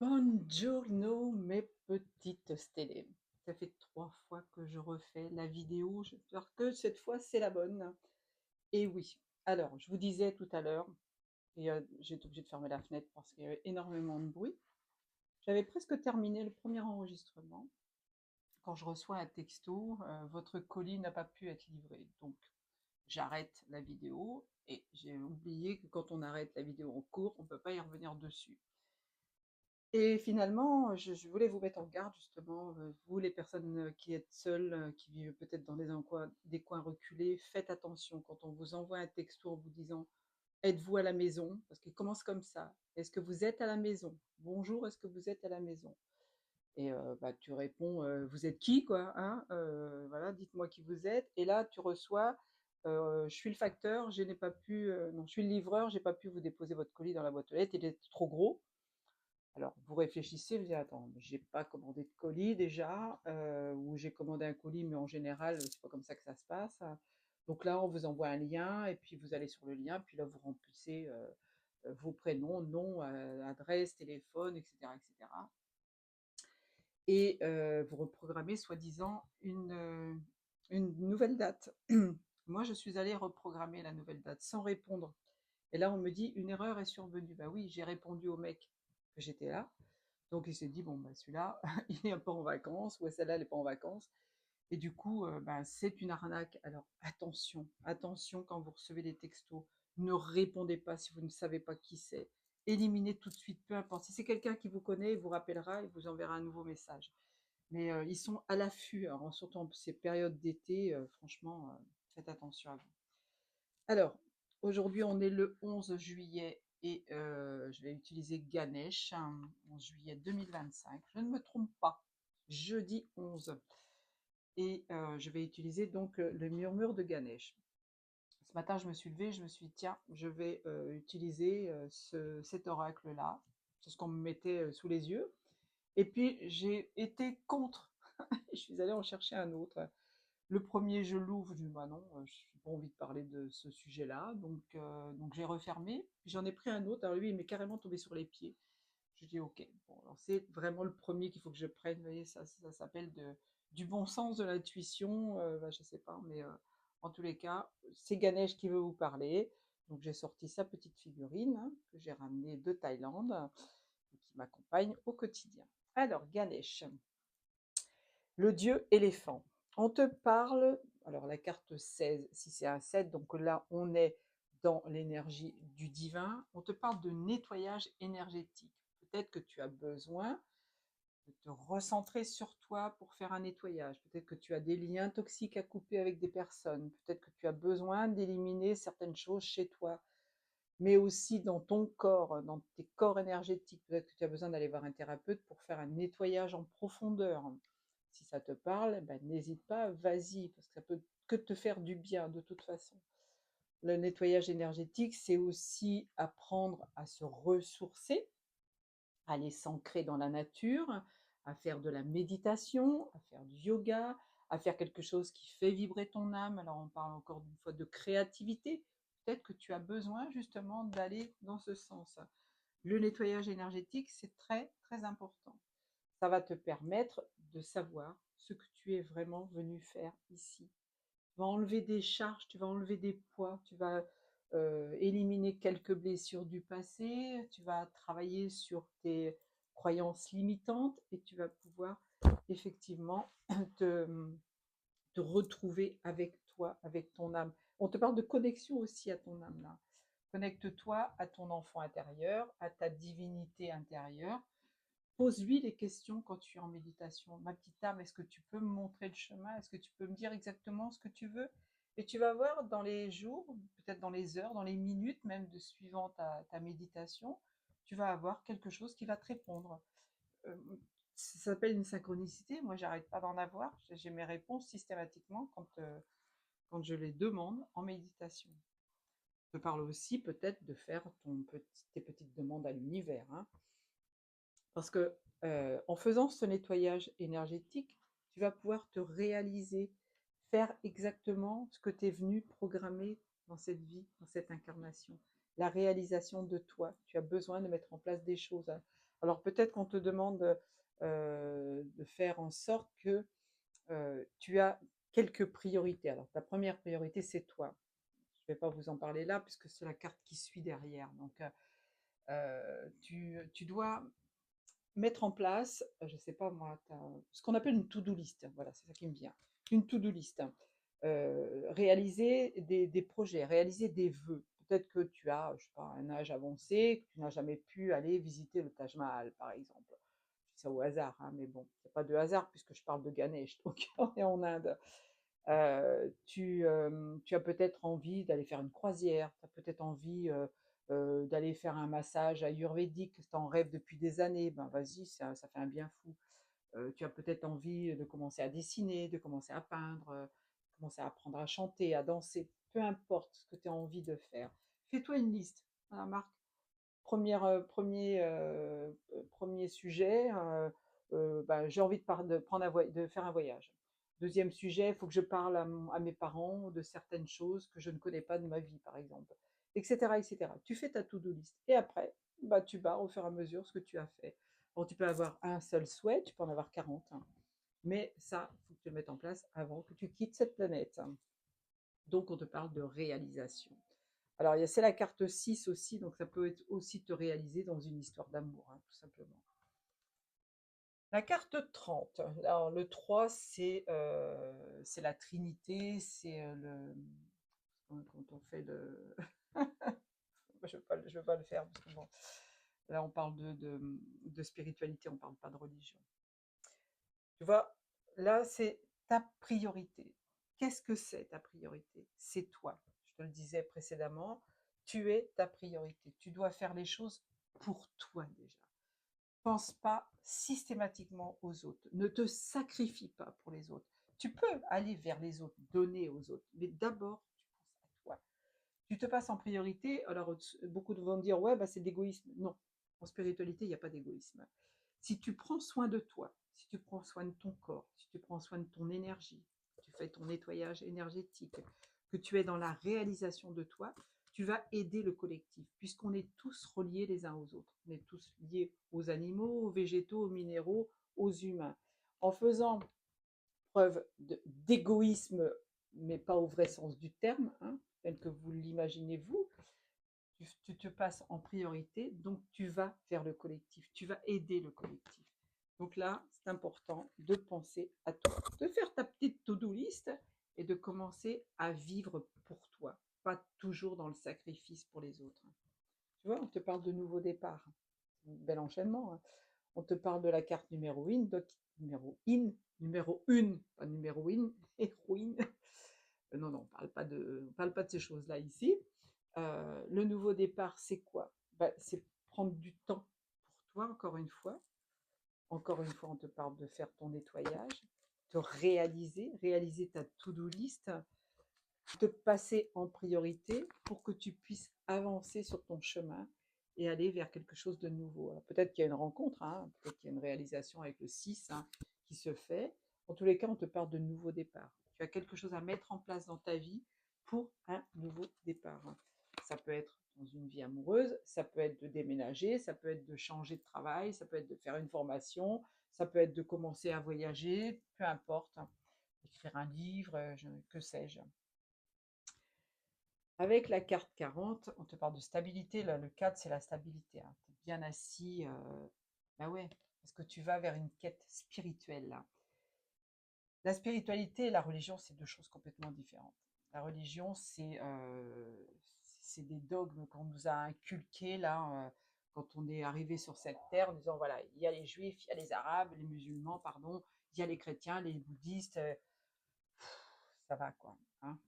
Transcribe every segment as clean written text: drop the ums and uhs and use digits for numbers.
Buongiorno mes petites stellées. Ça fait 3 fois que je refais la vidéo, j'espère que cette fois c'est la bonne. Et oui, alors je vous disais tout à l'heure, et j'ai été obligée de fermer la fenêtre parce qu'il y avait énormément de bruit. J'avais presque terminé le premier enregistrement quand je reçois un texto: «Votre colis n'a pas pu être livré». Donc j'arrête la vidéo et j'ai oublié que quand on arrête la vidéo en cours, on ne peut pas y revenir dessus. Et finalement, je voulais vous mettre en garde justement, vous les personnes, qui êtes seules, qui vivent peut-être dans des coins reculés, faites attention quand on vous envoie un texto en vous disant: «Êtes-vous à la maison?» parce qu'il commence comme ça: «Est-ce que vous êtes à la maison? Bonjour, est-ce que vous êtes à la maison?» et bah, tu réponds: «Vous êtes qui quoi, hein? Voilà, dites-moi qui vous êtes» et là tu reçois: «Je suis le facteur, je n'ai pas pu, non, je suis le livreur, j'ai pas pu vous déposer votre colis dans la boîte aux lettres, il est trop gros». Alors, vous réfléchissez, vous dites: «Attends, mais j'ai pas commandé de colis déjà, ou j'ai commandé un colis, mais en général, c'est pas comme ça que ça se passe». Donc là, on vous envoie un lien et puis vous allez sur le lien, puis là, vous remplissez, vos prénoms, nom, adresse, téléphone et cetera et cetera et vous reprogrammez soi-disant une nouvelle date. Moi, je suis allée reprogrammer la nouvelle date sans répondre et là, on me dit: «Une erreur est survenue». Bah oui, j'ai répondu au mec que j'étais là, donc il s'est dit: «Bon, bah, celui-là, il est un peu en vacances ou celle-là, elle est pas en vacances» et du coup, bah, c'est une arnaque. Alors attention, attention quand vous recevez des textos, ne répondez pas si vous ne savez pas qui c'est. Éliminez tout de suite, peu importe. Si c'est quelqu'un qui vous connaît, il vous rappellera, il vous enverra un nouveau message. Mais, ils sont à l'affût, alors surtout en ces périodes d'été, franchement, faites attention à vous. Alors, aujourd'hui, on est le 11 juillet et je vais utiliser Ganesh, 11 juillet 2025. Je ne me trompe pas, jeudi 11 et je vais utiliser donc le murmure de Ganesh. Ce matin, je me suis levée, je me suis dit: «Tiens, je vais, utiliser, cet oracle-là». C'est ce qu'on me mettait, sous les yeux et puis j'ai été contre. Je suis allée en chercher un autre. Le premier, je l'ouvre, je dis: «Bah non, je n'ai pas envie de parler de ce sujet-là», donc j'ai refermé, puis j'en ai pris un autre, alors lui, il m'est carrément tombé sur les pieds. Je dis: «OK, bon, alors c'est vraiment le premier qu'il faut que je prenne», vous voyez? Ça s'appelle du bon sens, de l'intuition, bah, je sais pas, mais en tous les cas, c'est Ganesh qui veut vous parler, donc j'ai sorti sa petite figurine, hein, que j'ai ramenée de Thaïlande et qui m'accompagne au quotidien. Alors Ganesh, le dieu éléphant. On te parle, alors la carte 16, si c'est un 7, donc là on est dans l'énergie du divin, on te parle de nettoyage énergétique. Peut-être que tu as besoin de te recentrer sur toi pour faire un nettoyage. Peut-être que tu as des liens toxiques à couper avec des personnes. Peut-être que tu as besoin d'éliminer certaines choses chez toi, mais aussi dans ton corps, dans tes corps énergétiques. Peut-être que tu as besoin d'aller voir un thérapeute pour faire un nettoyage en profondeur. Si ça te parle, ben, n'hésite pas, vas-y, parce que ça peut que te faire du bien de toute façon. Le nettoyage énergétique, c'est aussi apprendre à se ressourcer, à aller s'ancrer dans la nature, à faire de la méditation, à faire du yoga, à faire quelque chose qui fait vibrer ton âme. Alors on parle encore une fois de créativité. Peut-être que tu as besoin justement d'aller dans ce sens. Le nettoyage énergétique, c'est très très important. Ça va te permettre de savoir ce que tu es vraiment venu faire ici. Tu vas enlever des charges, tu vas enlever des poids, tu vas éliminer quelques blessures du passé, tu vas travailler sur tes croyances limitantes et tu vas pouvoir effectivement te, te retrouver avec toi, avec ton âme. On te parle de connexion aussi à ton âme là. Connecte-toi à ton enfant intérieur, à ta divinité intérieure. Pose-lui les questions quand tu es en méditation. Ma petite âme, est-ce que tu peux me montrer le chemin? Est-ce que tu peux me dire exactement ce que tu veux? Et tu vas voir dans les jours, peut-être dans les heures, dans les minutes même de suivant ta méditation, tu vas avoir quelque chose qui va te répondre. Euh, Ça s'appelle une synchronicité. Moi, j'arrête pas d'en avoir. J'ai mes réponses systématiquement quand je les demande en méditation. Je parle aussi peut-être de faire tes petites demandes à l'univers, hein. Parce que en faisant ce nettoyage énergétique, tu vas pouvoir te réaliser, faire exactement ce que tu es venu programmer dans cette vie, dans cette incarnation. La réalisation de toi. Tu as besoin de mettre en place des choses, hein. Alors peut-être qu'on te demande, de faire en sorte que, tu as quelques priorités. Alors ta première priorité, c'est toi. Je ne vais pas vous en parler là puisque c'est la carte qui suit derrière. Donc, tu dois mettre en place, je ne sais pas moi, ce qu'on appelle une to-do list. Voilà, c'est ça qui me vient. Une to-do list. Réaliser des projets, réaliser des vœux. Peut-être que tu as, je sais pas, un âge avancé, que tu n'as jamais pu aller visiter le Taj Mahal, par exemple. Je dis ça au hasard, hein, mais bon, il n'y a pas de hasard puisque je parle de Ganesh, donc on est en Inde. Tu as peut-être envie d'aller faire une croisière, tu as peut-être envie, d'aller faire un massage ayurvédique, tu en rêves depuis des années, ben vas-y, ça fait un bien fou. Tu as peut-être envie de commencer à dessiner, de commencer à peindre, commencer à apprendre à chanter, à danser, peu importe ce que tu as envie de faire. Fais-toi une liste, voilà Marc. 1er sujet, bah, j'ai envie de faire un voyage. Deuxième sujet, il faut que je parle à mes parents de certaines choses que je ne connais pas de ma vie, par exemple, etc., etc. Tu fais ta to-do list et après, bah, tu barres au fur et à mesure ce que tu as fait. Bon, tu peux avoir un seul souhait, tu peux en avoir 40, hein, mais ça, il faut que tu le mettes en place avant que tu quittes cette planète. Donc, on te parle de réalisation. Alors, c'est la carte 6 aussi, donc ça peut être aussi te réaliser dans une histoire d'amour, hein, tout simplement. La carte 30. Alors, le 3, c'est la Trinité, c'est quand on fait le... je ne veux pas le faire, parce que bon, là, on parle de spiritualité, on ne parle pas de religion. Tu vois, là, c'est ta priorité. Qu'est-ce que c'est ta priorité? C'est toi. Je te le disais précédemment, tu es ta priorité. Tu dois faire les choses pour toi déjà. Pense pas systématiquement aux autres. Ne te sacrifie pas pour les autres. Tu peux aller vers les autres, donner aux autres, mais d'abord, tu penses à toi. Tu te passes en priorité. Alors, beaucoup vont dire, ouais, bah, c'est de l'égoïsme. Non, en spiritualité, il n'y a pas d'égoïsme. Si tu prends soin de toi, si tu prends soin de ton corps, si tu prends soin de ton énergie, tu fais ton nettoyage énergétique, que tu es dans la réalisation de toi, tu vas aider le collectif, puisqu'on est tous reliés les uns aux autres. On est tous liés aux animaux, aux végétaux, aux minéraux, aux humains. En faisant preuve d'égoïsme, mais pas au vrai sens du terme, hein, tel que vous l'imaginez vous, tu te passes en priorité, donc tu vas vers le collectif, tu vas aider le collectif. Donc là, c'est important de penser à toi, de faire ta petite to-do list et de commencer à vivre pour toi, pas toujours dans le sacrifice pour les autres. Tu vois, on te parle de nouveau départ, bel enchaînement, hein. On te parle de la carte numéro 1, pas numéro 1, héroïne. Non, non, on parle pas de ces choses-là ici. Le nouveau départ, c'est quoi? Bah, c'est prendre du temps pour toi, encore une fois. Encore une fois, on te parle de faire ton nettoyage, de réaliser ta to-do list, te passer en priorité pour que tu puisses avancer sur ton chemin et aller vers quelque chose de nouveau. Alors peut-être qu'il y a une rencontre, hein, peut-être qu'il y a une réalisation avec le 6, hein, qui se fait. En tous les cas, on te parle de nouveau départ. Tu as quelque chose à mettre en place dans ta vie pour un nouveau départ. Ça peut être dans une vie amoureuse, ça peut être de déménager, ça peut être de changer de travail, ça peut être de faire une formation, ça peut être de commencer à voyager, peu importe, hein. Écrire un livre, que sais-je. Avec la carte 40, on te parle de stabilité. Là, le 4, c'est la stabilité, hein. Tu es bien assis. Bah ouais, parce que tu vas vers une quête spirituelle, là. La spiritualité et la religion, c'est deux choses complètement différentes. La religion, c'est des dogmes qu'on nous a inculqués, là, quand on est arrivé sur cette terre, en disant, voilà, il y a les juifs, il y a les arabes, les musulmans, pardon, il y a les chrétiens, les bouddhistes, ça va, quoi, hein.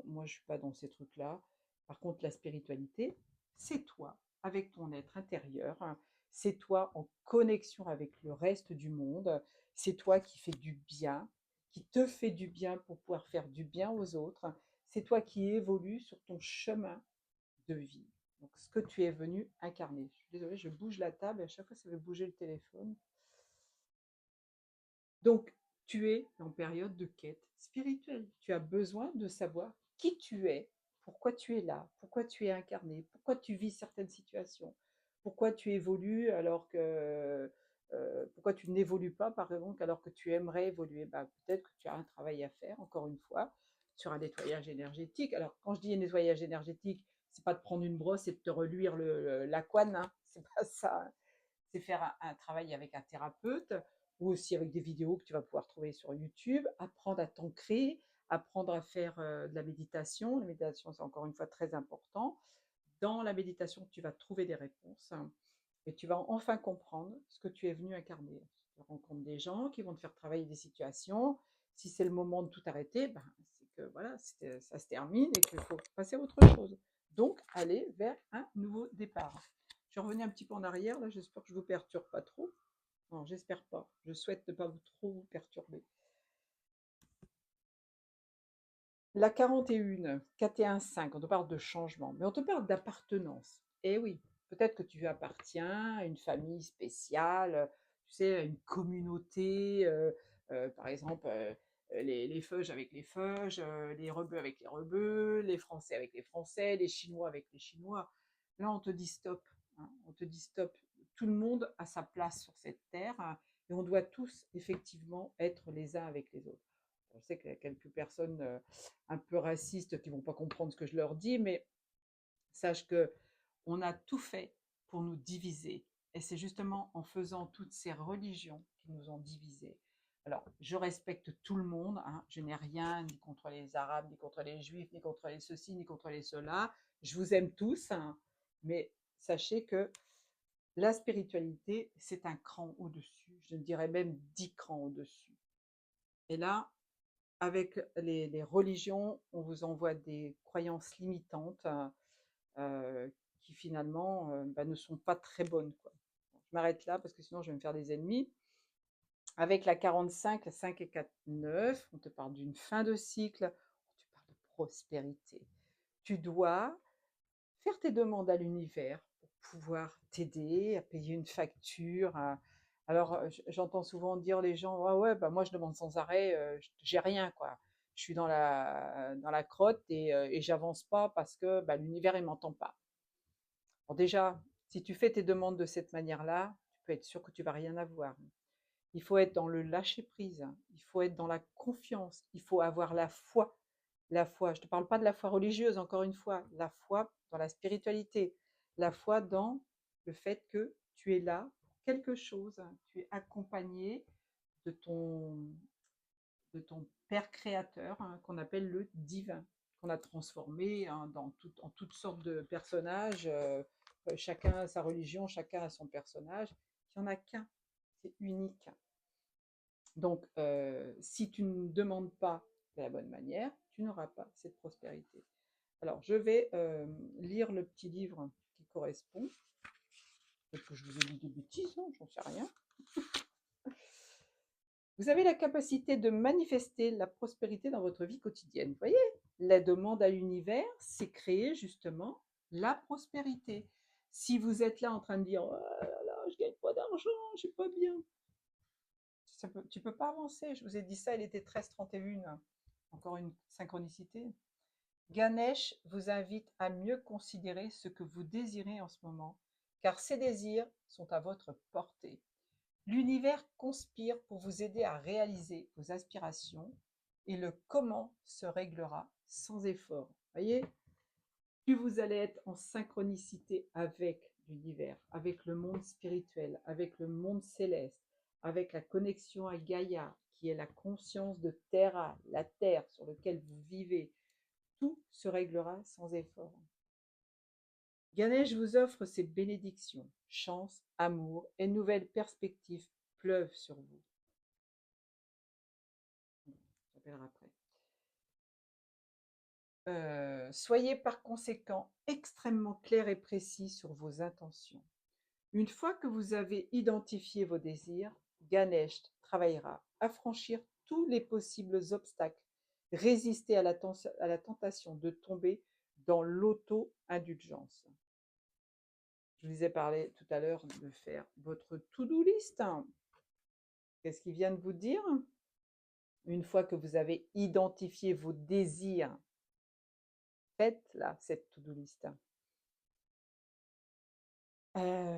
Moi, je suis pas dans ces trucs-là. Par contre, la spiritualité, c'est toi, avec ton être intérieur, hein. C'est toi en connexion avec le reste du monde. C'est toi qui fais du bien, qui te fait du bien pour pouvoir faire du bien aux autres. C'est toi qui évolues sur ton chemin de vie. Donc, ce que tu es venu incarner. Je suis désolée, je bouge la table et à chaque fois, ça veut bouger le téléphone. Donc, tu es en période de quête spirituelle. Tu as besoin de savoir qui tu es, pourquoi tu es là, pourquoi tu es incarné, pourquoi tu vis certaines situations, pourquoi tu évolues alors que, pourquoi tu n'évolues pas, par exemple, alors que tu aimerais évoluer? Bah, peut-être que tu as un travail à faire, encore une fois, sur un nettoyage énergétique. Alors, quand je dis nettoyage énergétique, c'est pas de prendre une brosse et de te reluire la couenne, hein, c'est pas ça, hein. C'est faire un travail avec un thérapeute ou aussi avec des vidéos que tu vas pouvoir trouver sur YouTube, apprendre à t'ancrer, apprendre à faire de la méditation. La méditation, c'est encore une fois très important. Dans la méditation, tu vas trouver des réponses et tu vas enfin comprendre ce que tu es venu incarner. Tu rencontres des gens qui vont te faire travailler des situations. Si c'est le moment de tout arrêter, ben, c'est que voilà, ça se termine et qu'il faut passer à autre chose. Donc, aller vers un nouveau départ. Je revenais un petit peu en arrière, là, j'espère que je ne vous perturbe pas trop. Non, j'espère pas. Je souhaite ne pas trop vous perturber. La 41, 41,5, on te parle de changement, mais on te parle d'appartenance. Eh oui, peut-être que tu appartiens à une famille spéciale, tu sais, à une communauté, par exemple, les Feuges avec les Feuges, les Rebeux avec les Rebeux, les Français avec les Français, les Chinois avec les Chinois. Là, on te dit stop, hein, on te dit stop. Tout le monde a sa place sur cette terre, hein, et on doit tous effectivement être les uns avec les autres. Je sais qu'il y a quelques personnes un peu racistes qui vont pas comprendre ce que je leur dis, mais sache que on a tout fait pour nous diviser. Et c'est justement en faisant toutes ces religions qui nous ont divisés. Alors, je respecte tout le monde, hein, je n'ai rien ni contre les Arabes, ni contre les Juifs, ni contre les ceci, ni contre les cela. Je vous aime tous, hein, mais sachez que la spiritualité, c'est un cran au-dessus. Je dirais même 10 crans au-dessus. Et là, avec les religions, on vous envoie des croyances limitantes qui finalement bah, ne sont pas très bonnes, quoi. Je m'arrête là parce que sinon je vais me faire des ennemis. Avec la 45, la 5 et 4, 9, on te parle d'une fin de cycle, on te parle de prospérité. Tu dois faire tes demandes à l'univers pour pouvoir t'aider à payer une facture. Alors, j'entends souvent dire les gens, ah ouais, bah moi je demande sans arrêt, j'ai rien, quoi. Je suis dans la crotte et j'avance pas parce que bah, l'univers il m'entend pas. Bon, déjà, si tu fais tes demandes de cette manière-là, tu peux être sûr que tu vas rien avoir. Il faut être dans le lâcher prise, il faut être dans la confiance, il faut avoir la foi. La foi, je ne te parle pas de la foi religieuse, encore une fois, la foi dans la spiritualité, la foi dans le fait que tu es là pour quelque chose, tu es accompagné de ton, de ton Père créateur, hein, qu'on appelle le divin, qu'on a transformé hein, en toutes sortes de personnages, chacun a sa religion, chacun a son personnage, il n'y en a qu'un, c'est unique. Donc, si tu ne demandes pas de la bonne manière, tu n'auras pas cette prospérité. Alors, je vais lire le petit livre qui correspond. Peut-être que je vous ai dit des bêtises, hein, j'en sais rien. Vous avez la capacité de manifester la prospérité dans votre vie quotidienne. Vous voyez, la demande à l'univers, c'est créer justement la prospérité. Si vous êtes là en train de dire oh là là, je gagne pas d'argent, je suis pas bien, tu peux pas avancer. Je vous ai dit ça, il était 13h31. Encore une synchronicité. Ganesh vous invite à mieux considérer ce que vous désirez en ce moment, car ces désirs sont à votre portée. L'univers conspire pour vous aider à réaliser vos aspirations et le comment se réglera sans effort. Voyez, plus vous allez être en synchronicité avec l'univers, avec le monde spirituel, avec le monde céleste, avec la connexion à Gaïa, qui est la conscience de Terra, la terre sur laquelle vous vivez, tout se réglera sans effort. Ganesh vous offre ses bénédictions, chance, amour et nouvelles perspectives pleuvent sur vous. J'appellerai après. Soyez par conséquent extrêmement clair et précis sur vos intentions. Une fois que vous avez identifié vos désirs, Ganesh travaillera à franchir tous les possibles obstacles, résister à la tentation de tomber dans l'auto-indulgence. Je vous ai parlé tout à l'heure de faire votre to-do list. Qu'est-ce qu'il vient de vous dire? Une fois que vous avez identifié vos désirs, faites-la, cette to-do list.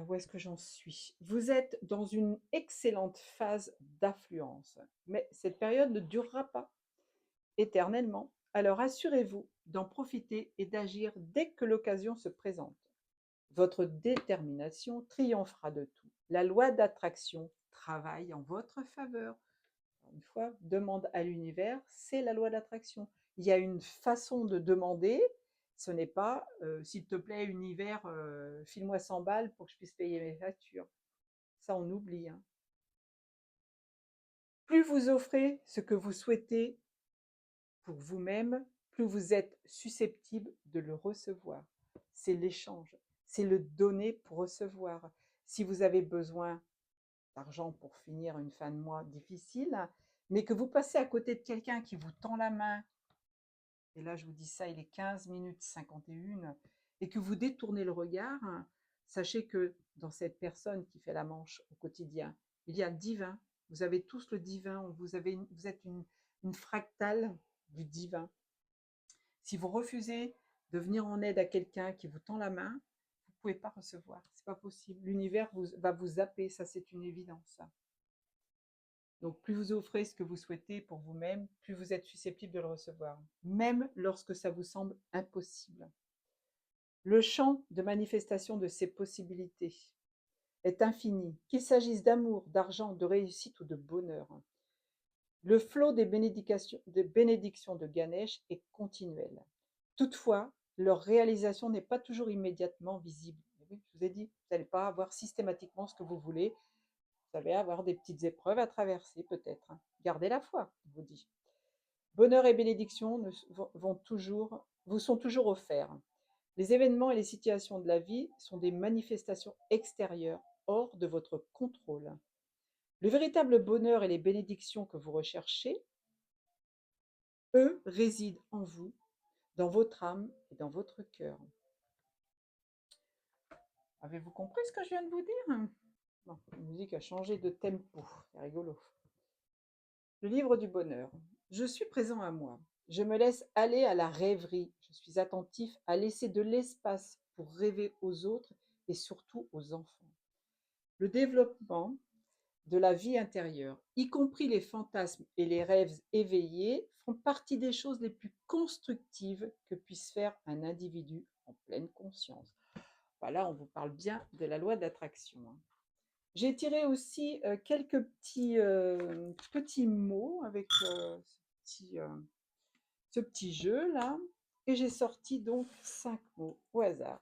Où est-ce que j'en suis? Vous êtes dans une excellente phase d'affluence, mais cette période ne durera pas éternellement. Alors assurez-vous d'en profiter et d'agir dès que l'occasion se présente. Votre détermination triomphera de tout. La loi d'attraction travaille en votre faveur. Une fois, demande à l'univers, c'est la loi d'attraction. Il y a une façon de demander, ce n'est pas s'il te plaît, univers, file-moi 100 balles pour que je puisse payer mes factures. Ça, on oublie. Hein. Plus vous offrez ce que vous souhaitez pour vous-même, plus vous êtes susceptible de le recevoir. C'est l'échange, c'est le donner pour recevoir. Si vous avez besoin d'argent pour finir une fin de mois difficile, mais que vous passez à côté de quelqu'un qui vous tend la main, et là je vous dis ça, il est 15 minutes 51, et que vous détournez le regard, sachez que dans cette personne qui fait la manche au quotidien, il y a le divin. Vous avez tous le divin, vous êtes une fractale du divin. Si vous refusez de venir en aide à quelqu'un qui vous tend la main, vous ne pouvez pas recevoir. C'est pas possible. L'univers va vous zapper, ça c'est une évidence. Donc plus vous offrez ce que vous souhaitez pour vous-même, plus vous êtes susceptible de le recevoir, même lorsque ça vous semble impossible. Le champ de manifestation de ces possibilités est infini, qu'il s'agisse d'amour, d'argent, de réussite ou de bonheur. Le flot des bénédictions de Ganesh est continuel. Toutefois, leur réalisation n'est pas toujours immédiatement visible. Je vous ai dit, vous n'allez pas avoir systématiquement ce que vous voulez. Vous allez avoir des petites épreuves à traverser peut-être. Gardez la foi, je vous dis. Bonheur et bénédiction vous sont toujours offerts. Les événements et les situations de la vie sont des manifestations extérieures, hors de votre contrôle. Le véritable bonheur et les bénédictions que vous recherchez, eux, résident en vous, dans votre âme et dans votre cœur. Avez-vous compris ce que je viens de vous dire? Bon, la musique a changé de tempo, c'est rigolo. Le livre du bonheur. Je suis présent à moi. Je me laisse aller à la rêverie. Je suis attentif à laisser de l'espace pour rêver aux autres et surtout aux enfants. Le développement de la vie intérieure, y compris les fantasmes et les rêves éveillés, font partie des choses les plus constructives que puisse faire un individu en pleine conscience. Voilà, on vous parle bien de la loi d'attraction. J'ai tiré aussi quelques petits mots avec ce petit jeu là, et j'ai sorti donc 5 mots au hasard.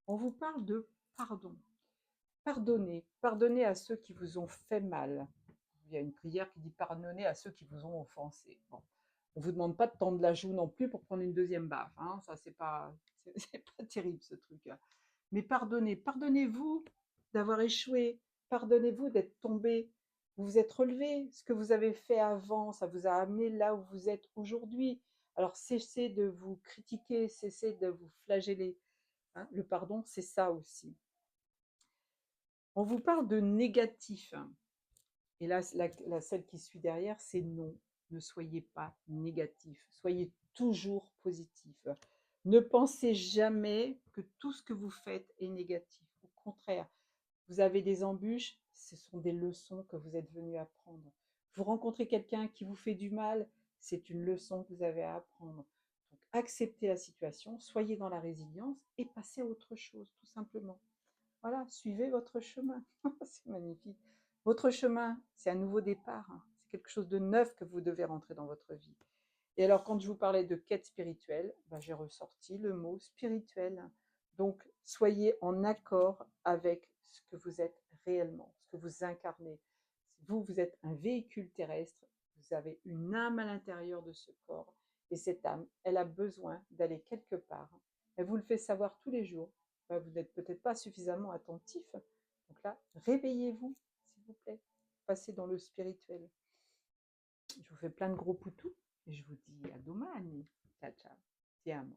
On vous parle de pardon. Pardonnez, pardonnez à ceux qui vous ont fait mal. Il y a une prière qui dit pardonnez à ceux qui vous ont offensé. Bon, on vous demande pas de tendre la joue non plus pour prendre une deuxième baffe. Hein. Ça c'est pas terrible ce truc. Mais pardonnez, pardonnez-vous d'avoir échoué, pardonnez-vous d'être tombé. Vous vous êtes relevé. Ce que vous avez fait avant, ça vous a amené là où vous êtes aujourd'hui. Alors cessez de vous critiquer, cessez de vous flageller. Hein. Le pardon, c'est ça aussi. On vous parle de négatif. Et là, celle qui suit derrière, c'est non. Ne soyez pas négatif. Soyez toujours positif. Ne pensez jamais que tout ce que vous faites est négatif. Au contraire, vous avez des embûches, ce sont des leçons que vous êtes venu apprendre. Vous rencontrez quelqu'un qui vous fait du mal, c'est une leçon que vous avez à apprendre. Donc acceptez la situation, soyez dans la résilience et passez à autre chose, tout simplement. Voilà, suivez votre chemin. C'est magnifique. Votre chemin, c'est un nouveau départ. C'est quelque chose de neuf que vous devez rentrer dans votre vie. Et alors, quand je vous parlais de quête spirituelle, j'ai ressorti le mot spirituel. Donc, soyez en accord avec ce que vous êtes réellement, ce que vous incarnez. Vous, vous êtes un véhicule terrestre, vous avez une âme à l'intérieur de ce corps, et cette âme, elle a besoin d'aller quelque part. Elle vous le fait savoir tous les jours. Vous n'êtes peut-être pas suffisamment attentif. Donc là, réveillez-vous, s'il vous plaît. Passez dans le spirituel. Je vous fais plein de gros poutous et je vous dis à domani. Ciao, ciao. Ti amo.